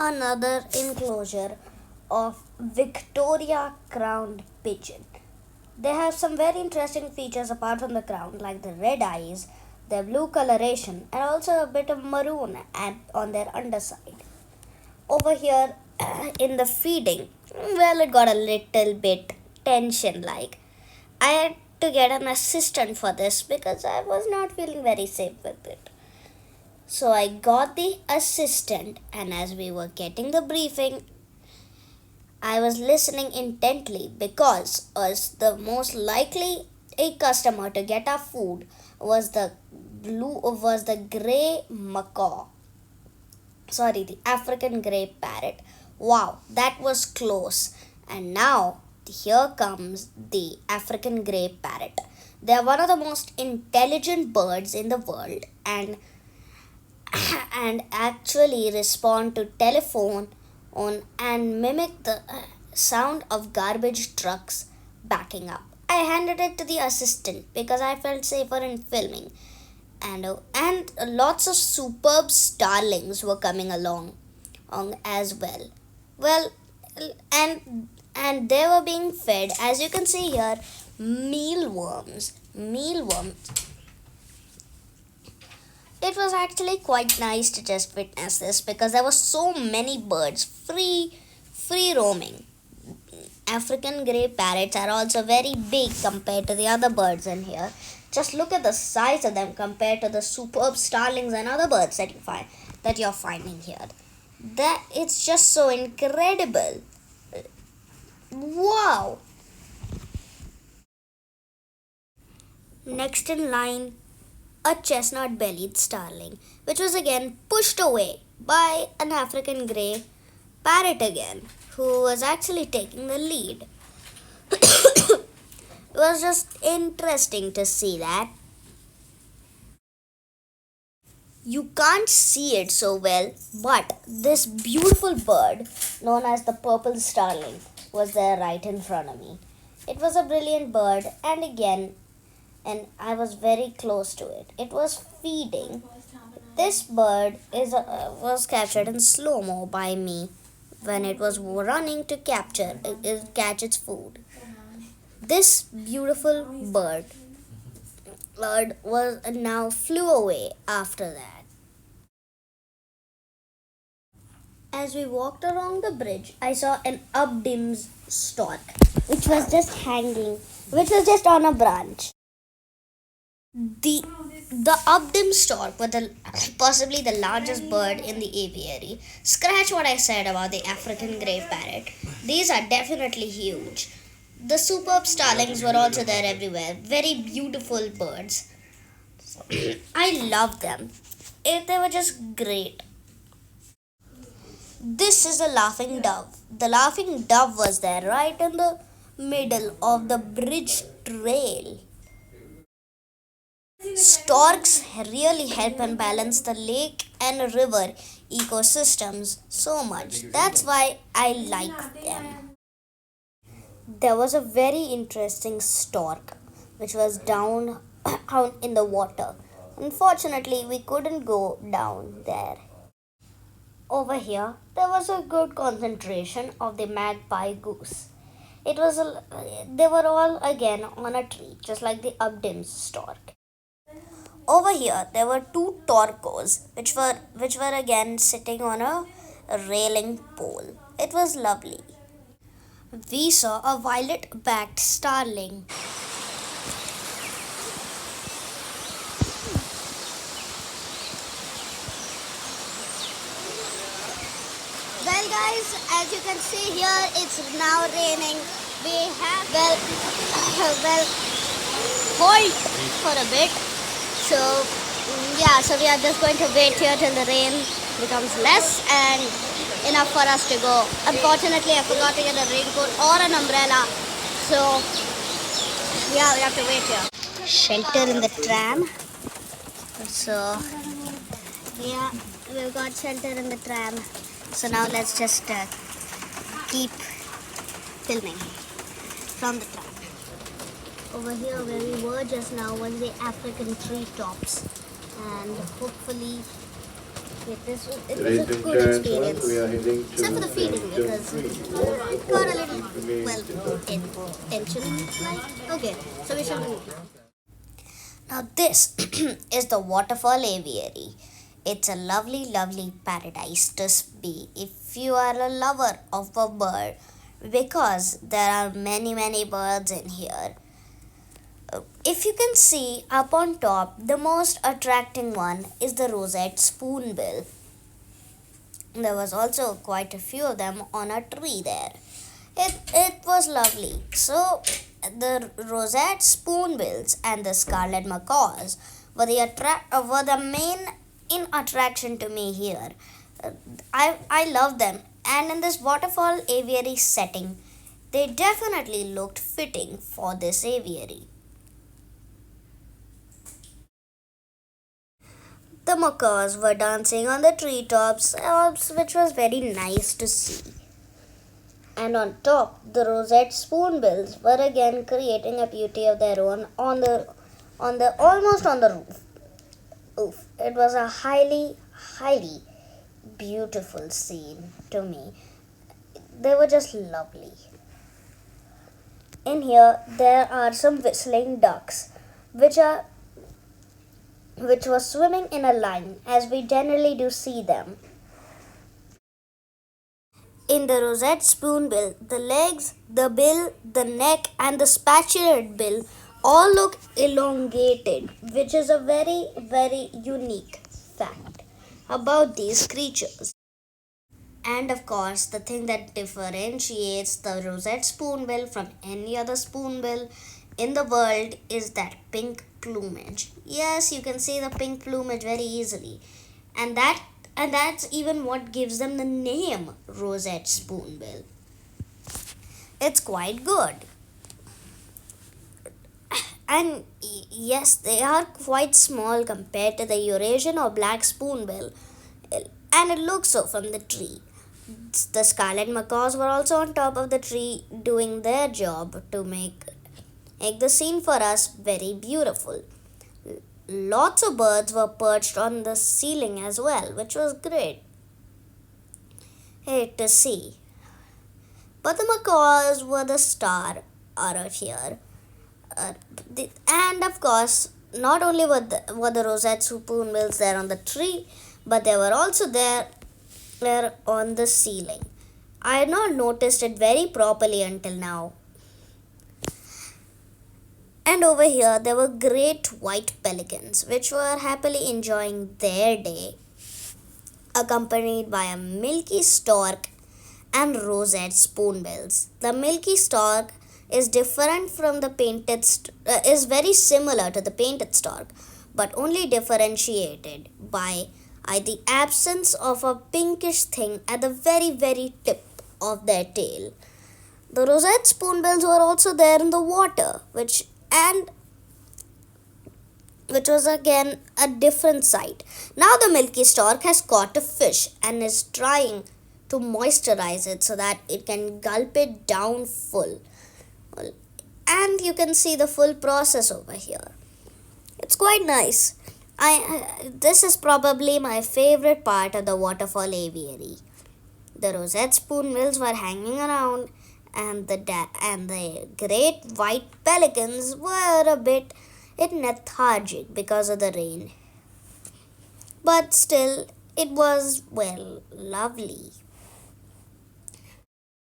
Another enclosure of Victoria crowned pigeon. They have some very interesting features apart from the crown, like the red eyes, their blue coloration, and also a bit of maroon on their underside. Over here in the feeding, well, it got a little bit tension like. I had to get an assistant for this because I was not feeling very safe with it. So I got the assistant, and as we were getting the briefing, I was listening intently because us the most likely a customer to get our food was the gray macaw. Sorry, the African gray parrot. Wow, that was close. And now here comes the African gray parrot. They are one of the most intelligent birds in the world and actually respond to telephone on and mimic the sound of garbage trucks backing up. I handed it to the assistant because I felt safer in filming, and lots of superb starlings were coming along as well. Well, and they were being fed, as you can see here, mealworms. Mealworms. It was actually quite nice to just witness this because there were so many birds free roaming. African grey parrots are also very big compared to the other birds in here. Just look at the size of them compared to the superb starlings and other birds that you're finding here. That it's just so incredible. Wow. Next in line, a chestnut bellied starling, which was again pushed away by an African grey parrot again, who was actually taking the lead. It was just interesting to see that. You can't see it so well, but this beautiful bird, known as the purple starling, was there right in front of me. It was a brilliant bird, and I was very close to it. It was feeding. This bird was captured in slow mo by me when it was running to catch its food. This beautiful bird was now flew away after that. As we walked along the bridge, I saw an Abdim's stork, which was just on a branch. The the Abdim stork was possibly the largest bird in the aviary. Scratch what I said about the African grey parrot. These are definitely huge. The superb starlings were also there everywhere. Very beautiful birds. I love them. They were just great. This is a laughing dove. The laughing dove was there right in the middle of the bridge trail. Storks really help and balance the lake and river ecosystems so much. That's why I like them. There was a very interesting stork which was down out in the water. Unfortunately, we couldn't go down there. Over here, there was a good concentration of the magpie goose. They were all again on a tree, just like the Abdim's stork. Over here, there were two torcos, which were again sitting on a railing pole. It was lovely. We saw a violet-backed starling. Well, guys, as you can see here, it's now raining. We have well hold for a bit. So yeah, so we are just going to wait here till the rain becomes less and enough for us to go. Unfortunately, I forgot to get a raincoat or an umbrella. So yeah, we have to wait here. Shelter in the tram. So yeah, we've got shelter in the tram. So now let's just keep filming from the tram. Over here where we were just now was the African treetops, and hopefully It was a good experience. Except for the feeding because it got a little, well, tension like. Okay, so we should move now. Now, this is the waterfall aviary. It's a lovely, lovely paradise to be if you are a lover of a bird because there are many, many birds in here. If you can see up on top, the most attracting one is the roseate spoonbill. There was also quite a few of them on a tree there. It was lovely. So the roseate spoonbills and the scarlet macaws were the main in attraction to me here. I love them, and in this waterfall aviary setting, they definitely looked fitting for this aviary. The macaws were dancing on the treetops, which was very nice to see. And on top, the roseate spoonbills were again creating a beauty of their own on the almost on the roof. Oof. It was a highly, highly beautiful scene to me. They were just lovely. In here, there are some whistling ducks, which was swimming in a line, as we generally do see them. In the rosette spoonbill, the legs, the bill, the neck, and the spatulate bill all look elongated, which is a very, very unique fact about these creatures. And of course, the thing that differentiates the rosette spoonbill from any other spoonbill in the world is that pink plumage. Yes, you can see the pink plumage very easily. And that's even what gives them the name rosette spoonbill. It's quite good. And yes, they are quite small compared to the Eurasian or black spoonbill, and it looks so from the tree. The scarlet macaws were also on top of the tree doing their job to make the scene for us very beautiful. Lots of birds were perched on the ceiling as well, which was great to see. But the macaws were the star out of here. And of course, not only were the rosette spoonbills there on the tree, but they were also there on the ceiling. I had not noticed it very properly until now. And over here, there were great white pelicans, which were happily enjoying their day, accompanied by a milky stork and rosette spoonbills. The milky stork is different from the is very similar to the painted stork, but only differentiated by the absence of a pinkish thing at the very, very tip of their tail. The rosette spoonbills were also there in the water, which was again a different sight. Now the milky stork has caught a fish and is trying to moisturize it so that it can gulp it down full. And you can see the full process over here. It's quite nice. This is probably my favorite part of the waterfall aviary. The rosette spoonbills were hanging around, and the great white pelicans were a bit lethargic because of the rain. But still, it was, well, lovely.